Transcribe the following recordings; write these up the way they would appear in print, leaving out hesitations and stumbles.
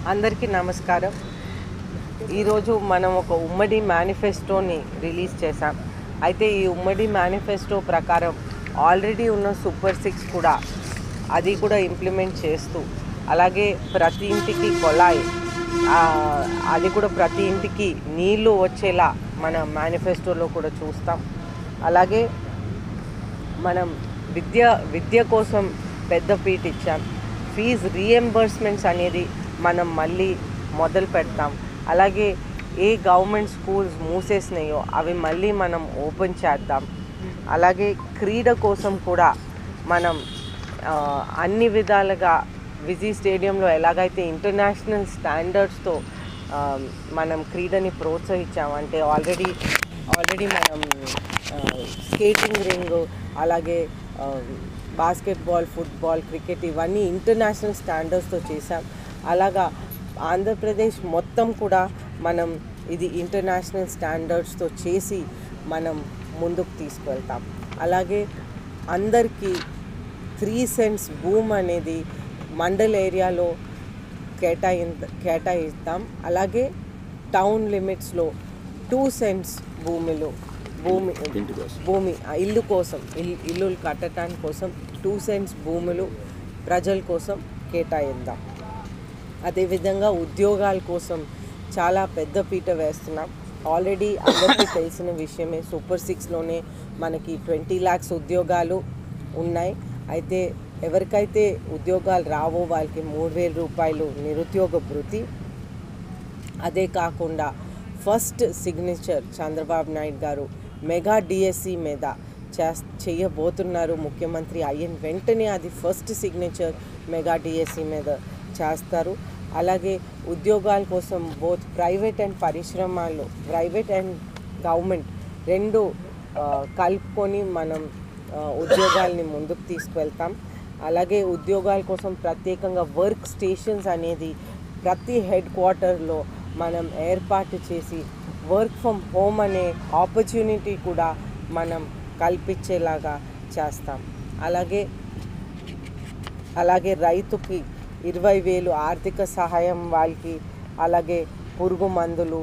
అందరికీ నమస్కారం. ఈరోజు మనం ఒక ఉమ్మడి మేనిఫెస్టోని రిలీజ్ చేశాం. అయితే ఈ ఉమ్మడి మేనిఫెస్టో ప్రకారం ఆల్రెడీ ఉన్న సూపర్ 6 కూడా అది కూడా ఇంప్లిమెంట్ చేస్తూ, అలాగే ప్రతి ఇంటికి కొళాయి, అది కూడా ప్రతి ఇంటికి నీళ్లు వచ్చేలా మన మేనిఫెస్టోలో కూడా చూస్తాం. అలాగే మనం విద్య కోసం పెద్ద పీట ఇచ్చాం. ఫీజు రీఎంబర్స్మెంట్స్ అనేది మనం మళ్ళీ మొదలు పెడతాం. అలాగే ఏ గవర్నమెంట్ స్కూల్స్ మూసేసినాయో అవి మళ్ళీ మనం ఓపెన్ చేద్దాం. అలాగే క్రీడ కోసం కూడా మనం అన్ని విధాలుగా విజీ స్టేడియంలో ఎలాగైతే ఇంటర్నేషనల్ స్టాండర్డ్స్తో మనం క్రీడని ప్రోత్సహించాం. అంటే ఆల్రెడీ మనం స్కేటింగ్ రింగ్, అలాగే బాస్కెట్బాల్, ఫుట్బాల్, క్రికెట్ ఇవన్నీ ఇంటర్నేషనల్ స్టాండర్డ్స్తో చేశాం. అలాగా ఆంధ్రప్రదేశ్ మొత్తం కూడా మనం ఇది ఇంటర్నేషనల్ స్టాండర్డ్స్తో చేసి మనం ముందుకు తీసుకువెళ్తాం. అలాగే అందరికీ 3 cents భూమి అనేది మండల్ ఏరియాలో కేటాయిస్తాం. అలాగే టౌన్ లిమిట్స్లో 2 cents భూమి ఇల్లు కోసం, ఇల్లు కట్టడానికి కోసం 2 cents భూములు ప్రజల కోసం కేటాయిద్దాం. అదేవిధంగా ఉద్యోగాల కోసం చాలా పెద్ద పీట వేస్తున్నాం. ఆల్రెడీ అందరికీ తెలిసిన విషయమే, సూపర్ 6లోనే మనకి 20 lakhs ఉద్యోగాలు ఉన్నాయి. అయితే ఎవరికైతే ఉద్యోగాలు రావో వాళ్ళకి 3,000 రూపాయలు నిరుద్యోగ భృతి. అదే కాకుండా ఫస్ట్ సిగ్నేచర్ చంద్రబాబు నాయుడు గారు మెగా డిఎస్సి మీద చేయబోతున్నారు. ముఖ్యమంత్రి అయిన వెంటనే అది ఫస్ట్ సిగ్నేచర్ మెగా డిఎస్సి మీద చేస్తారు. అలాగే ఉద్యోగాల కోసం బోత్ ప్రైవేట్ అండ్ పరిశ్రమలు, ప్రైవేట్ అండ్ గవర్నమెంట్ రెండు కలుపుకొని మనం ఉద్యోగాల్ని ముందుకు తీసుకువెళ్తాం. అలాగే ఉద్యోగాల కోసం ప్రత్యేకంగా వర్క్ స్టేషన్స్ అనేది ప్రతి హెడ్ క్వార్టర్లో మనం ఏర్పాటు చేసి వర్క్ ఫ్రమ్ హోమ్ అనే ఆపర్చునిటీ కూడా మనం కల్పించేలాగా చేస్తాం. అలాగే రైతుకి 20,000 ఆర్థిక సహాయం వాళ్ళకి, అలాగే పురుగు మందులు,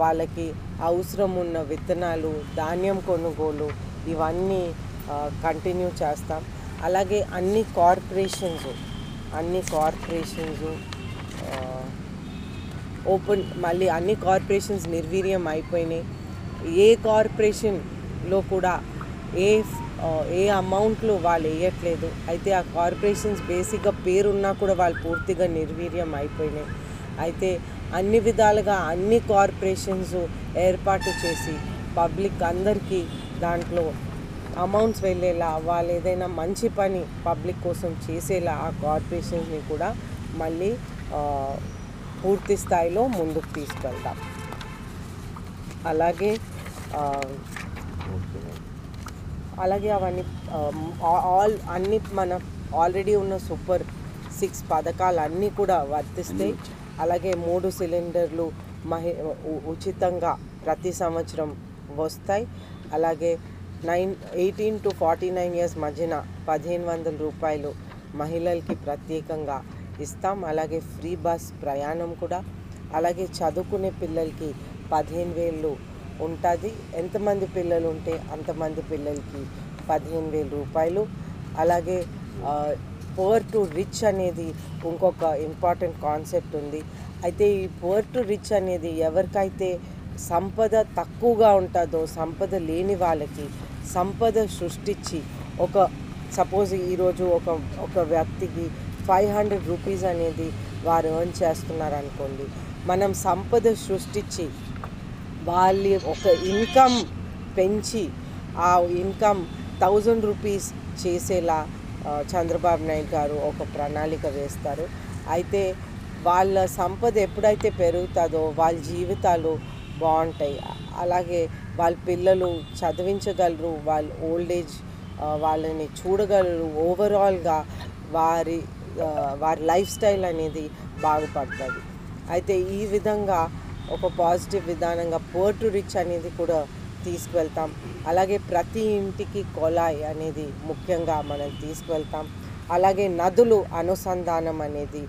వాళ్ళకి అవసరం ఉన్న విత్తనాలు, ధాన్యం కొనుగోలు ఇవన్నీ కంటిన్యూ చేస్తాం. అలాగే అన్ని కార్పొరేషన్స్ ఓపెన్, మళ్ళీ అన్ని కార్పొరేషన్స్ నిర్వీర్యం అయిపోయినాయి. ఏ కార్పొరేషన్లో కూడా ఏ అమౌంట్లు వాళ్ళు వేయట్లేదు. అయితే ఆ కార్పొరేషన్స్ బేసిక్గా పేరున్నా కూడా వాళ్ళు పూర్తిగా నిర్వీర్యం అయిపోయినాయి. అయితే అన్ని విధాలుగా అన్ని కార్పొరేషన్స్ ఏర్పాటు చేసి పబ్లిక్ అందరికీ దాంట్లో అమౌంట్స్ వెళ్ళేలా, వాళ్ళు ఏదైనా మంచి పని పబ్లిక్ కోసం చేసేలా ఆ కార్పొరేషన్స్ని కూడా మళ్ళీ పూర్తి స్థాయిలో ముందుకు తీసుకెళ్తాం. అలాగే అవన్నీ అన్ని మన ఆల్రెడీ ఉన్న సూపర్ 6 పథకాలు అన్నీ కూడా వర్తిస్తాయి. అలాగే 3 సిలిండర్లు ఉచితంగా ప్రతి సంవత్సరం వస్తాయి. అలాగే 18 to 49 years మధ్యన 1,500 రూపాయలు మహిళలకి ప్రత్యేకంగా ఇస్తాం. అలాగే ఫ్రీ బస్ ప్రయాణం కూడా. అలాగే చదువుకునే పిల్లలకి 15,000 ఉంటుంది. ఎంతమంది పిల్లలు ఉంటే అంతమంది పిల్లలకి 15,000 రూపాయలు. అలాగే పువర్ టు రిచ్ అనేది ఇంకొక ఇంపార్టెంట్ కాన్సెప్ట్ ఉంది. అయితే ఈ పువర్ టు రిచ్ అనేది ఎవరికైతే సంపద తక్కువగా ఉంటుందో, సంపద లేని వాళ్ళకి సంపద సృష్టించి, సపోజ్ ఈరోజు ఒక వ్యక్తికి 500 రూపీస్ అనేది వారు ఎర్న్ చేస్తున్నారు అనుకోండి, మనం సంపద సృష్టించి వాళ్ళ ఒక ఇన్కమ్ పెంచి ఆ ఇన్కమ్ 1,000 రూపీస్ చేసేలా చంద్రబాబు నాయుడు గారు ఒక ప్రణాళిక వేస్తారు. అయితే వాళ్ళ సంపద ఎప్పుడైతే పెరుగుతుందో వాళ్ళ జీవితాలు బాగుంటాయి. అలాగే వాళ్ళ పిల్లలు చదివించగలరు, వాళ్ళ ఓల్డ్ ఏజ్ వాళ్ళని చూడగలరు. ఓవరాల్గా వారి లైఫ్ స్టైల్ అనేది బాగుపడుతుంది. అయితే ఈ విధంగా ఒక పాజిటివ్ విధానంగా పువర్ టు రిచ్ అనేది కూడా తీసుకువెళ్తాం. అలాగే ప్రతి ఇంటికి కొళాయి అనేది ముఖ్యంగా మనం తీసుకువెళ్తాం. అలాగే నదులు అనుసంధానం అనేది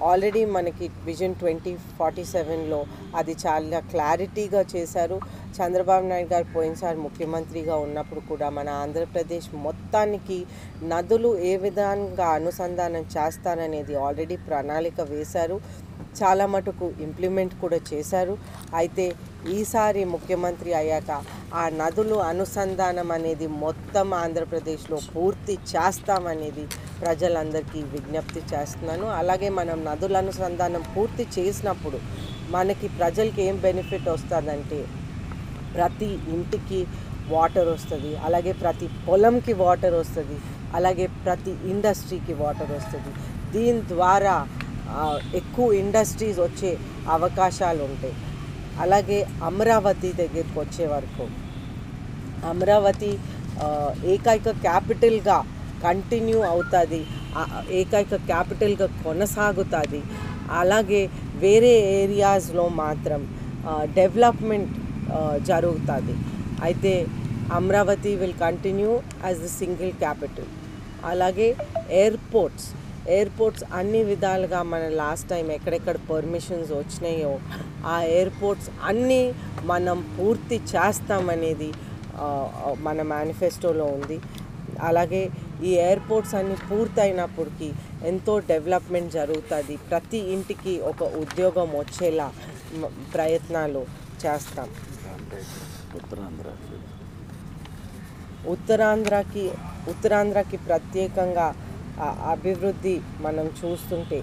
ఆల్రెడీ మనకి విజన్ 2047లో అది చాలా క్లారిటీగా చేశారు. చంద్రబాబు నాయుడు గారు పోయినసారి ముఖ్యమంత్రిగా ఉన్నప్పుడు కూడా మన ఆంధ్రప్రదేశ్ మొత్తానికి నదులు ఏ విధంగా అనుసంధానం చేస్తారనేది ఆల్రెడీ ప్రణాళిక వేశారు. చాలా మటుకు ఇంప్లిమెంట్ కూడా చేశారు. అయితే ఈసారి ముఖ్యమంత్రి అయ్యాక ఆ నదులు అనుసంధానం అనేది మొత్తం ఆంధ్రప్రదేశ్లో పూర్తి చేస్తామనేది ప్రజలందరికీ విజ్ఞప్తి చేస్తున్నాను. అలాగే మనం నదుల అనుసంధానం పూర్తి చేసినప్పుడు మనకి ప్రజలకి ఏం బెనిఫిట్ వస్తుందంటే ప్రతి ఇంటికి వాటర్ వస్తుంది, అలాగే ప్రతి పొలంకి వాటర్ వస్తుంది, అలాగే ప్రతి ఇండస్ట్రీకి వాటర్ వస్తుంది. దీని ద్వారా ఎక్కువ ఇండస్ట్రీస్ వచ్చే అవకాశాలు ఉంటాయి. అలాగే అమరావతి దగ్గరికి వచ్చే వరకు అమరావతి ఏకైక క్యాపిటల్గా కంటిన్యూ అవుతుంది, ఏకైక క్యాపిటల్గా కొనసాగుతుంది. అలాగే వేరే ఏరియాస్లో మాత్రం డెవలప్మెంట్ జరుగుతుంది. అయితే Amaravati will continue as the single capital. అలాగే ఎయిర్పోర్ట్స్ అన్ని విధాలుగా మన లాస్ట్ టైం ఎక్కడెక్కడ పర్మిషన్స్ వచ్చినాయో ఆ ఎయిర్పోర్ట్స్ అన్నీ మనం పూర్తి చేస్తామనేది మన మేనిఫెస్టోలో ఉంది. అలాగే ఈ ఎయిర్పోర్ట్స్ అన్నీ పూర్తయినప్పటికీ ఎంతో డెవలప్మెంట్ జరుగుతుంది. ప్రతి ఇంటికి ఒక ఉద్యోగం వచ్చేలా ప్రయత్నాలు చేస్తాం. ఉత్తరాంధ్రకి ప్రత్యేకంగా అభివృద్ధి మనం చూస్తుంటే